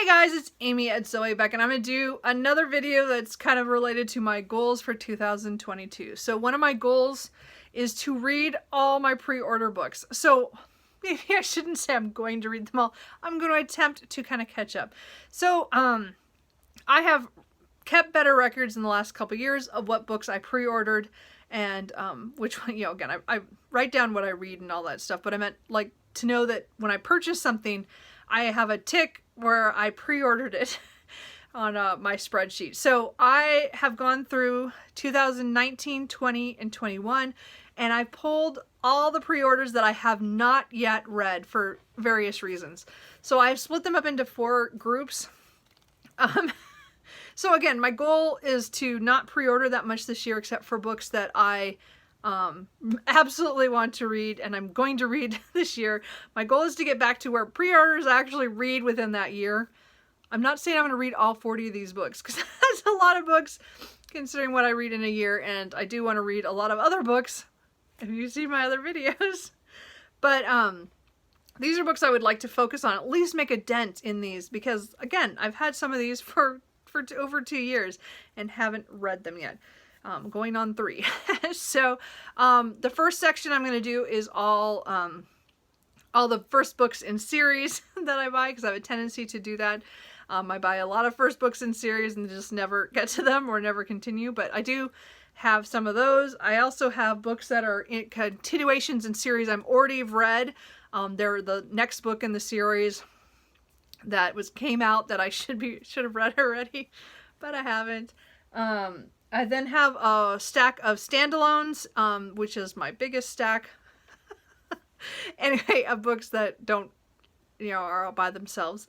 Hi guys, it's Amy at Zoe Beck, and I'm going to do another video that's kind of related to my goals for 2022. So one of my goals is to read all my pre-order books. So maybe I shouldn't say I'm going to read them all. I'm going to attempt to kind of catch up. So I have kept better records in the last couple years of what books I pre-ordered and which one, again, I write down what I read and all that stuff, but I meant like to know that when I purchase something, I have a tick where I pre-ordered it on my spreadsheet. So I have gone through 2019, 20, and 21, and I pulled all the pre-orders that I have not yet read for various reasons. So I've split them up into 4 groups. So again, my goal is to not pre-order that much this year except for books that I absolutely want to read and I'm going to read this year. My goal is to get back to where pre-orders actually read within that year. I'm not saying I'm going to read all 40 of these books because that's a lot of books considering what I read in a year, and I do want to read a lot of other books if you see my other videos. But these are books I would like to focus on, at least make a dent in these, because again, I've had some of these for over 2 years and haven't read them yet. Going on 3. So the first section I'm going to do is all the first books in series that I buy, because I have a tendency to do that. I buy a lot of first books in series and just never get to them or never continue, but I do have some of those. I also have books that are in continuations in series I'm already read. They're the next book in the series that came out that I should have read already, but I haven't. I then have a stack of standalones, which is my biggest stack. Anyway, of books that don't, are all by themselves.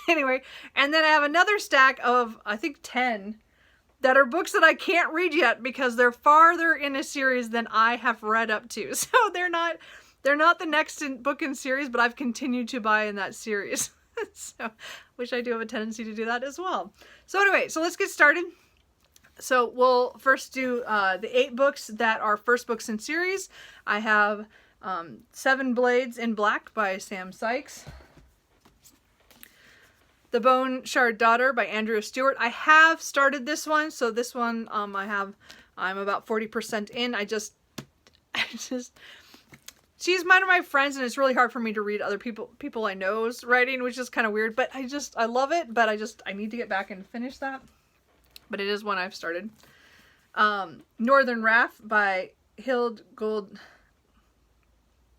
Anyway, and then I have another stack of, I think 10, that are books that I can't read yet because they're farther in a series than I have read up to. So they're not the next book in series, but I've continued to buy in that series. So, which I do have a tendency to do that as well. So anyway, so let's get started. So we'll first do the 8 books that are first books in series. I have 7 Blades in Black by Sam Sykes. The Bone Shard Daughter by Andrea Stewart. I have started this one, so this one I'm about 40% in. She's one of my friends, and it's really hard for me to read other people I know's writing, which is kind of weird, but I love it, but I need to get back and finish that. But it is one I've started. Northern Wrath by Hild Gold...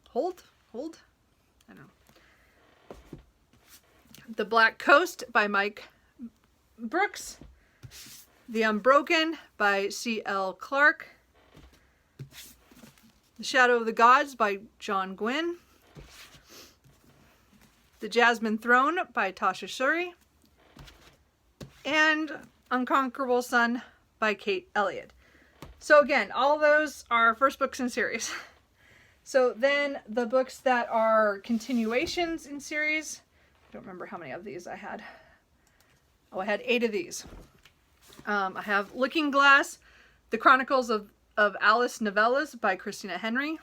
Hold? I don't know. The Black Coast by Mike Brooks. The Unbroken by C.L. Clarke. The Shadow of the Gods by John Gwynne. The Jasmine Throne by Tasha Suri. And Unconquerable Sun by Kate Elliott. So again, all those are first books in series. So then the books that are continuations in series, I don't remember how many of these I had. Oh, I had 8 of these. I have Looking Glass, The Chronicles of Alice Novellas by Christina Henry.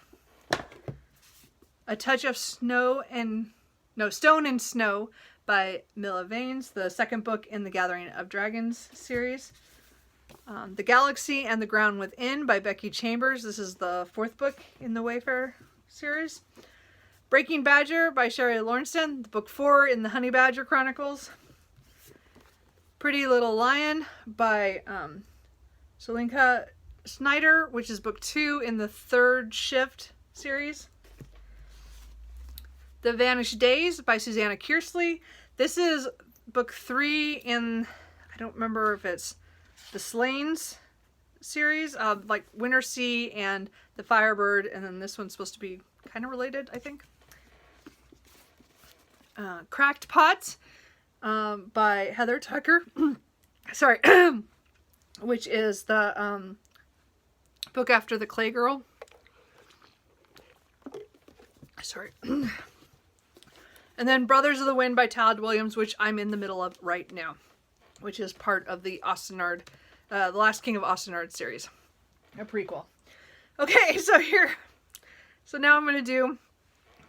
A Touch of Stone and Snow by Milla Vaines, the second book in the Gathering of Dragons series. The Galaxy and the Ground Within by Becky Chambers. This is the 4th book in the Wayfarer series. Breaking Badger by Sherry Lawrenston, the book 4 in the Honey Badger Chronicles. Pretty Little Lion by Shalinka Snyder, which is book 2 in the 3rd Shift series. The Vanished Days by Susanna Kearsley. This is book 3 in, I don't remember if it's the Slains series, like Winter Sea and the Firebird, and then this one's supposed to be kind of related, I think. Cracked Pot by Heather Tucker. Sorry. Which is the book after the Clay Girl. Sorry. And then Brothers of the Wind by Todd Williams, which I'm in the middle of right now, which is part of the Ostenard, The Last King of Ostenard series, a prequel. Okay, so now I'm going to do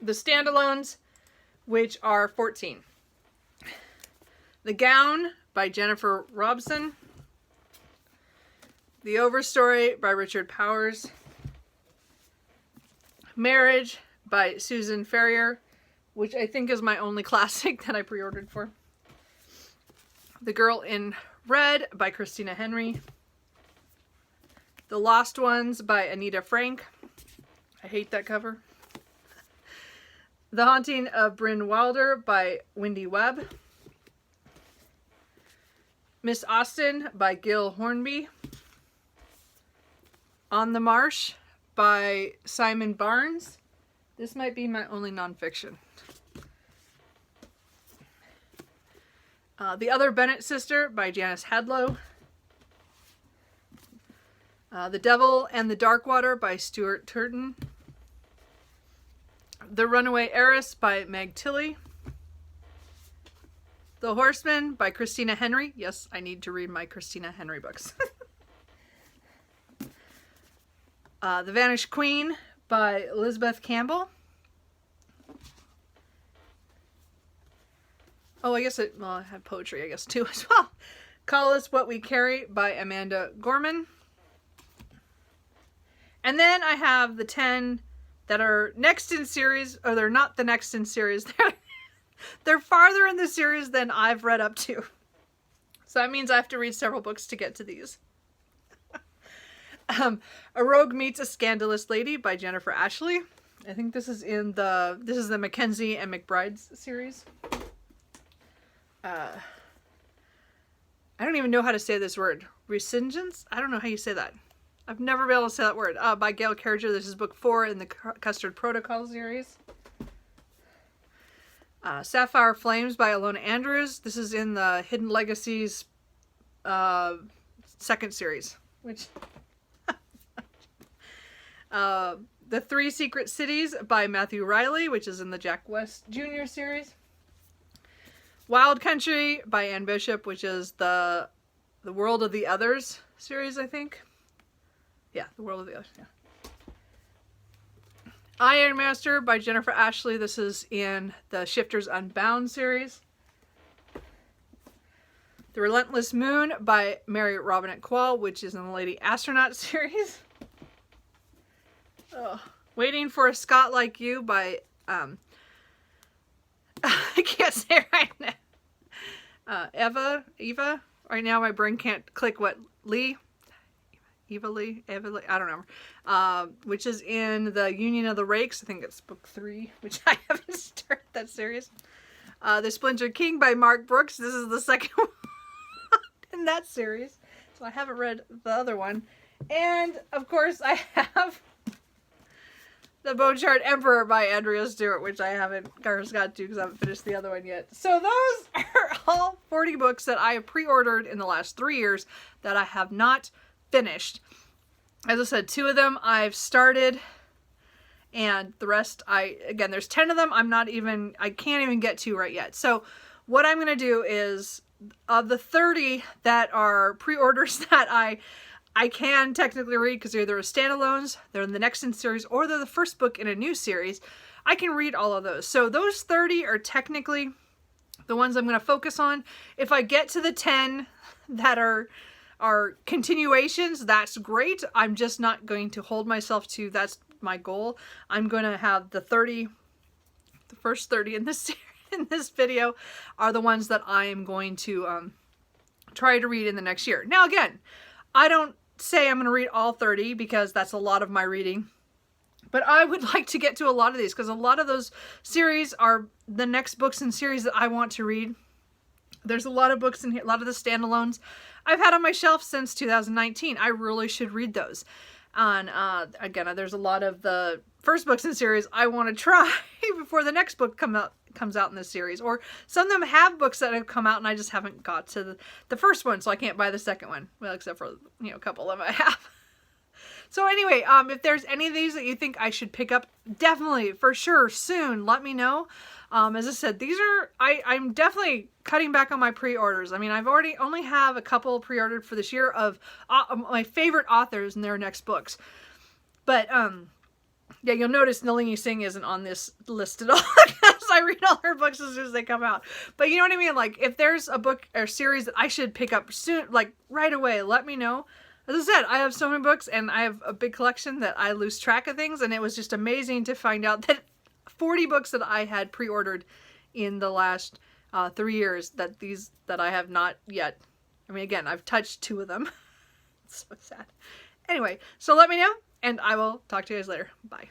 the standalones, which are 14. The Gown by Jennifer Robson. The Overstory by Richard Powers. Marriage by Susan Ferrier, which I think is my only classic that I pre-ordered for. The Girl in Red by Christina Henry. The Lost Ones by Anita Frank. I hate that cover. The Haunting of Bryn Wilder by Wendy Webb. Miss Austen by Gil Hornby. On the Marsh by Simon Barnes. This might be my only nonfiction. The Other Bennett Sister by Janice Hadlow. The Devil and the Darkwater by Stuart Turton. The Runaway Heiress by Meg Tilly. The Horseman by Christina Henry. Yes, I need to read my Christina Henry books. The Vanished Queen by Elizabeth Campbell. Oh, I guess I have poetry, I guess, too, as well. Call Us What We Carry by Amanda Gorman. And then I have the 10 that are next in series, or they're not the next in series. They're farther in the series than I've read up to. So that means I have to read several books to get to these. A Rogue Meets a Scandalous Lady by Jennifer Ashley. I think this is the Mackenzie and McBride's series. I don't even know how to say this word. Resingence? I don't know how you say that. I've never been able to say that word. By Gail Carriger. This is book 4 in the Custard Protocol series. Sapphire Flames by Alona Andrews. This is in the Hidden Legacies second series. Which... The Three Secret Cities by Matthew Riley, which is in the Jack West Jr. series. Wild Country by Anne Bishop, which is the World of the Others series, I think. Yeah, the World of the Others, yeah. Iron Master by Jennifer Ashley. This is in the Shifters Unbound series. The Relentless Moon by Mary Robinette Quall, which is in the Lady Astronaut series. Oh, Waiting for a Scot Like You by, I can't say it right now. Eva, right now my brain can't click what, Eva Lee, I don't know. Which is in the Union of the Rakes. I think it's book 3, which I haven't started that series. The Splinter King by Mark Brooks. This is the second one in that series. So I haven't read the other one. And, of course, I have The Bone Shard Emperor by Andrea Stewart, which I haven't got to because I haven't finished the other one yet. So those are all 40 books that I have pre-ordered in the last 3 years that I have not finished. As I said, 2 of them I've started, and the rest again, there's 10 of them I can't even get to right yet. So what I'm going to do is, of the 30 that are pre-orders that I can technically read because they're either standalones, they're in the next in series, or they're the first book in a new series, I can read all of those. So those 30 are technically the ones I'm going to focus on. If I get to the 10 that are continuations, that's great. I'm just not going to hold myself to that's my goal. I'm going to have the first 30 in this video are the ones that I am going to try to read in the next year. Now again, I don't say I'm going to read all 30 because that's a lot of my reading. But I would like to get to a lot of these because a lot of those series are the next books in series that I want to read. There's a lot of books in here, a lot of the standalones I've had on my shelf since 2019. I really should read those. And again, there's a lot of the first books in series I want to try before the next book comes out in this series. Or some of them have books that have come out and I just haven't got to the first one, so I can't buy the second one. Well, except for, a couple of them I have. So anyway, if there's any of these that you think I should pick up, definitely, for sure, soon, let me know. As I said, these are, I'm definitely cutting back on my pre-orders. I mean, I've only have a couple pre-ordered for this year of my favorite authors and their next books. But, yeah, you'll notice Nalini Singh isn't on this list at all because I read all her books as soon as they come out. But you know what I mean? Like, if there's a book or series that I should pick up soon, like right away, let me know. As I said, I have so many books and I have a big collection that I lose track of things, and it was just amazing to find out that 40 books that I had pre-ordered in the last 3 years that I have not yet. I mean, again, I've touched 2 of them. It's so sad. Anyway, so let me know, and I will talk to you guys later. Bye.